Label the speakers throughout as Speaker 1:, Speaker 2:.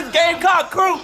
Speaker 1: is Gamecock Crew.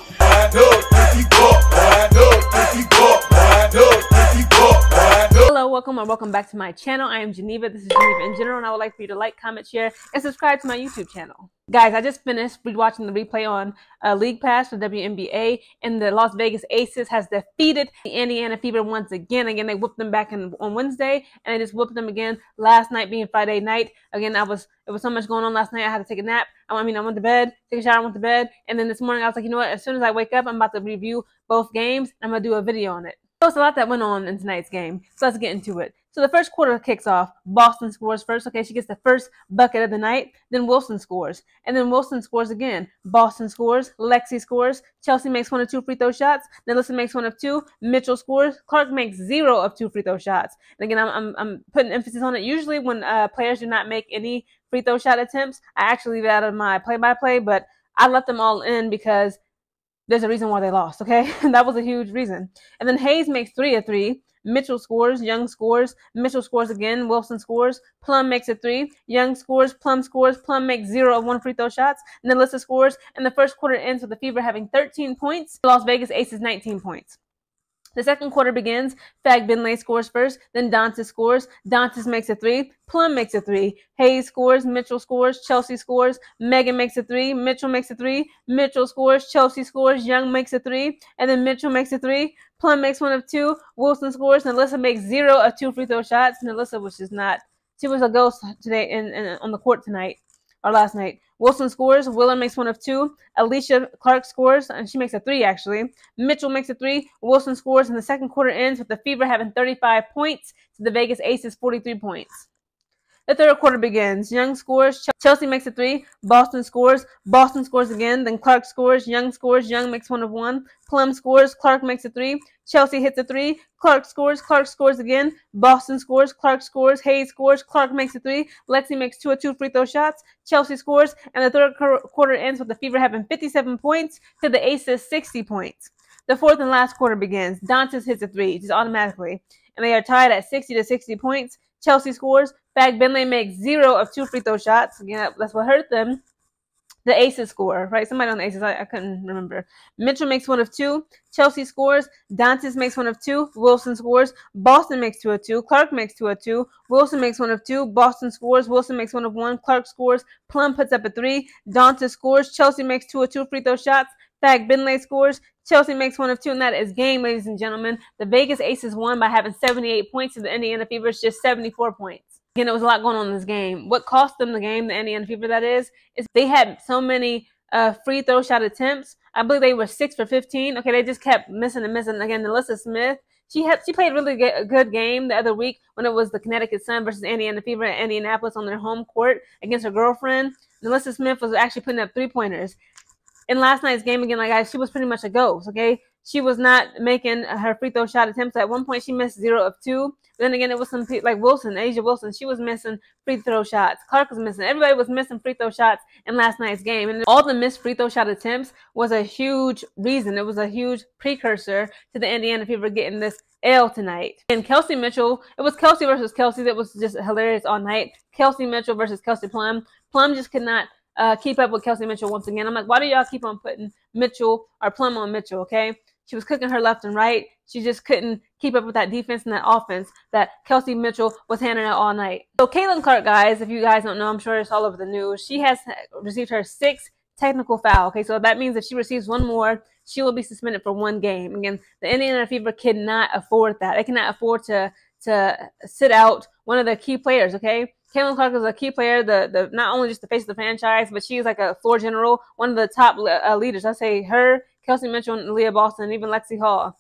Speaker 2: Hello, welcome back to my channel. I am Geneva. This is Geneva in general, and I would like for you to like, comment, share, and subscribe to my YouTube channel. Guys, I just finished watching the replay on League Pass for WNBA, and the Las Vegas Aces has defeated the Indiana Fever once again. Again, they whooped them back on Wednesday, and they just whooped them again last night, being Friday night. Again, it was so much going on last night. I had to take a nap. I went to bed, take a shower, went to bed, and then this morning I was like, you know what? As soon as I wake up, I'm about to review both games. I'm gonna do a video on it. So it's a lot that went on in tonight's game, so let's get into it. So the first quarter kicks off. Boston scores first. Okay, she gets the first bucket of the night. Then Wilson scores. And then Wilson scores again. Boston scores. Lexi scores. Chelsea makes 1 of 2 free throw shots. Nelissa makes 1 of 2. Mitchell scores. Clark makes 0 of 2 free throw shots. And again, I'm putting emphasis on it. Usually when players do not make any free throw shot attempts, I actually leave it out of my play-by-play, but I let them all in because there's a reason why they lost, okay? That was a huge reason. And then Hayes makes 3 of 3. Mitchell scores. Young scores. Mitchell scores again. Wilson scores. Plum makes a 3. Young scores. Plum scores. Plum makes 0 of 1 free throw shots. Nelissa scores. And the first quarter ends with the Fever having 13 points. Las Vegas Aces 19 points. The second quarter begins. Fag Binley scores first. Then Dantas scores. Dantas makes a 3. Plum makes a 3. Hayes scores. Mitchell scores. Chelsea scores. Megan makes a 3. Mitchell makes a 3. Mitchell scores. Chelsea scores. Young makes a 3. And then Mitchell makes a 3. Plum makes 1 of 2. Wilson scores. Nelissa makes 0 of 2 free throw shots. Nelissa was just not. She was a ghost today on the court tonight. Or last night. Wilson scores. Willer makes 1 of 2. Alicia Clark scores, and she makes a 3 actually. Mitchell makes a 3. Wilson scores, and the second quarter ends with the Fever having 35 points to the Vegas Aces 43 points. The third quarter begins. Young scores. Chelsea makes a 3. Boston scores. Boston scores again. Then Clark scores. Young scores. Young makes 1 of 1. Plum scores. Clark makes a 3. Chelsea hits a 3. Clark scores. Clark scores again. Boston scores. Clark scores. Hayes scores. Clark makes a 3. Lexi makes 2 of 2 free throw shots. Chelsea scores. And the third quarter ends with the Fever having 57 points to the Aces 60 points. The fourth and last quarter begins. Dantas hits a 3 just automatically. And they are tied at 60 to 60 points. Chelsea scores. Fag Binley makes 0 of 2 free throw shots. Again, that's what hurt them. The Aces score, right? Somebody on the Aces, I couldn't remember. Mitchell makes 1 of 2. Chelsea scores. Dantas makes 1 of 2. Wilson scores. Boston makes 2 of 2. Clark makes 2 of 2. Wilson makes 1 of 2. Boston scores. Wilson makes 1 of 1. Clark scores. Plum puts up a 3. Dantas scores. Chelsea makes 2 of 2 free throw shots. Fag Binley scores. Chelsea makes 1 of 2, and that is game, ladies and gentlemen. The Vegas Aces won by having 78 points to the Indiana Fever's just 74 points. Again, there was a lot going on in this game. What cost them the game, the Indiana Fever that is they had so many free throw shot attempts. I believe they were 6 for 15. Okay, they just kept missing and missing. Again, Nelissa Smith, she played a good game the other week when it was the Connecticut Sun versus Indiana Fever at Indianapolis on their home court against her girlfriend. Nelissa Smith was actually putting up 3-pointers. In last night's game, again, like guys, she was pretty much a ghost, okay? She was not making her free throw shot attempts. At one point, she missed 0 of 2. Then again, it was some like Wilson, Asia Wilson. She was missing free throw shots. Clark was missing. Everybody was missing free throw shots in last night's game. And all the missed free throw shot attempts was a huge reason. It was a huge precursor to the Indiana Fever getting this L tonight. And Kelsey Mitchell, it was Kelsey versus Kelsey that was just hilarious all night. Kelsey Mitchell versus Kelsey Plum. Plum just could not keep up with Kelsey Mitchell once again. I'm like, why do y'all keep on putting Mitchell or Plum on Mitchell, okay? She was cooking her left and right. She just couldn't keep up with that defense and that offense that Kelsey Mitchell was handing out all night. So Caitlin Clark, guys, if you guys don't know, I'm sure it's all over the news. She has received her 6th technical foul. Okay, so that means if she receives 1 more, she will be suspended for 1 game. Again, the Indiana Fever cannot afford that. They cannot afford to sit out one of their key players, okay? Caitlin Clark is a key player, not only just the face of the franchise, but she's like a floor general, one of the top leaders. I say her, Kelsey Mitchell, and Leah Boston, and even Lexi Hall.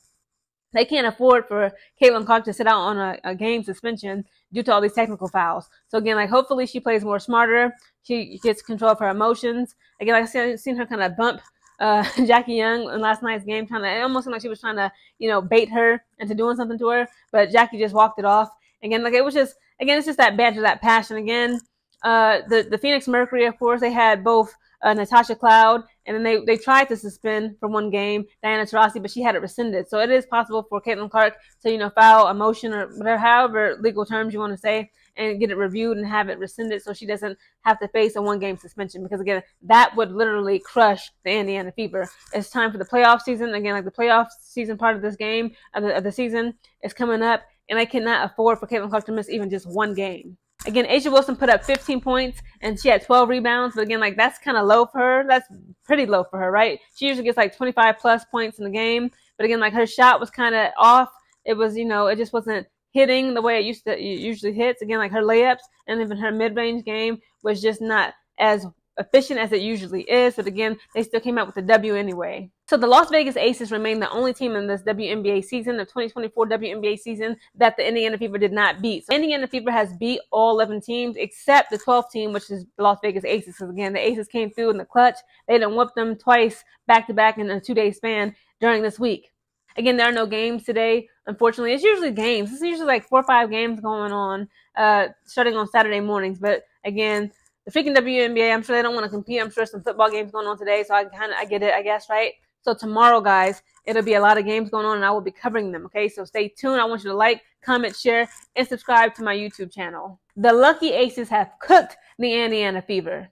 Speaker 2: They can't afford for Caitlin Clark to sit out on a game suspension due to all these technical fouls. So again, like hopefully she plays more smarter. She gets control of her emotions. Again, like I've seen her kind of bump Jackie Young in last night's game. It almost seemed like she was trying to, bait her into doing something to her, but Jackie just walked it off. Again, like it was just, it's just that banter, that passion. Again, the Phoenix Mercury, of course, they had both Natasha Cloud, and then they tried to suspend for 1 game Diana Taurasi, but she had it rescinded. So it is possible for Caitlin Clark to, foul a motion or whatever, however legal terms you want to say, and get it reviewed and have it rescinded so she doesn't have to face a 1-game suspension, because again, that would literally crush the Indiana Fever. It's time for the playoff season. Again, like the playoff season part of this game, of the season is coming up, and I cannot afford for Caitlin Clark to miss even just 1 game. Again, A'ja Wilson put up 15 points and she had 12 rebounds. But again, like that's kind of low for her. That's pretty low for her, right? She usually gets like 25 plus points in the game. But again, like her shot was kind of off. It was, it just wasn't hitting the way it usually hits. Again, like her layups and even her mid-range game was just not as efficient as it usually is. But again, they still came out with a W anyway. So the Las Vegas Aces remain the only team in this WNBA season, the 2024 WNBA season, that the Indiana Fever did not beat. So Indiana Fever has beat all 11 teams except the 12th team, which is the Las Vegas Aces. Because again, the Aces came through in the clutch. They done whooped them twice back-to-back in a 2-day span during this week. Again, there are no games today. Unfortunately, it's usually games. It's usually like 4 or 5 games going on, starting on Saturday mornings. But again, the freaking WNBA, I'm sure they don't want to compete. I'm sure some football games going on today, so I get it, I guess, right? So tomorrow, guys, it'll be a lot of games going on, and I will be covering them, okay? So stay tuned. I want you to like, comment, share, and subscribe to my YouTube channel. The Lucky Aces have cooked the Indiana Fever.